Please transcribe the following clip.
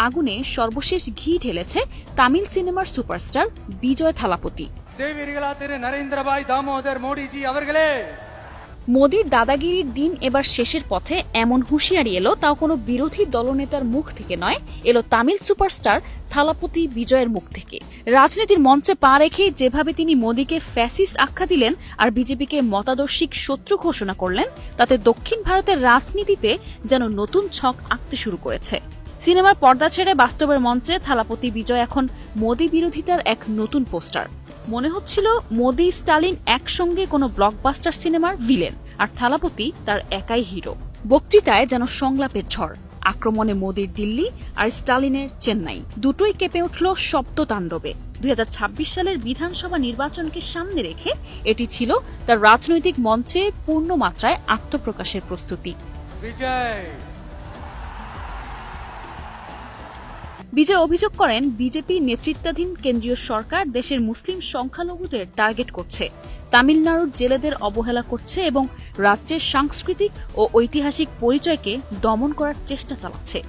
আগুনে সর্বশেষ ঘি ঢেলেছে তামিল সিনেমার সুপারস্টার বিজয় থালাপতি। মোদির দাদাগিরির দিন এবার শেষের পথে এমন হুঁশিয়ারি এলো, তাও কোনো বিরোধী দলনেতার মুখ থেকে নয়, এলো তামিল সুপারস্টার থালাপতি বিজয়ের মুখ থেকে। রাজনীতির মঞ্চে পা রেখে যেভাবে তিনি মোদিকে ফ্যাসিস্ট আখ্যা দিলেন আর বিজেপিকে মতাদর্শিক শত্রু ঘোষণা করলেন, তাতে দক্ষিণ ভারতের রাজনীতিতে যেন নতুন ছক আঁকতে শুরু করেছে। সিনেমার পর্দা ছেড়ে বাস্তবের মঞ্চে থালাপতি বিজয় এখন মোদি বিরোধিতার এক নতুন পোস্টার। মনে হচ্ছিল মোদি স্টালিন একসঙ্গে কোনো ব্লকবাস্টার সিনেমার ভিলেন, আর থালাপতি তার একাই হিরো। বক্তৃতায় যেন সংলাপের ঝড়, আক্রমণে মোদির দিল্লি আর স্টালিনের চেন্নাই, দুটোই কেঁপে উঠল শব্দ তাণ্ডবে। 2026 সালের বিধানসভা নির্বাচনকে সামনে রেখে এটি ছিল তার রাজনৈতিক মঞ্চে পূর্ণ মাত্রায় আত্মপ্রকাশের প্রস্তুতি। বিজয় অভিযোগ করেন, বিজেপি নেতৃত্বাধীন কেন্দ্রীয় সরকার দেশের মুসলিম সংখ্যালঘুদের টার্গেট করছে, তামিলনাড়ুর জেলেদের অবহেলা করছে এবং রাজ্যের সাংস্কৃতিক ও ঐতিহাসিক পরিচয়কে দমন করার চেষ্টা চালাচ্ছে।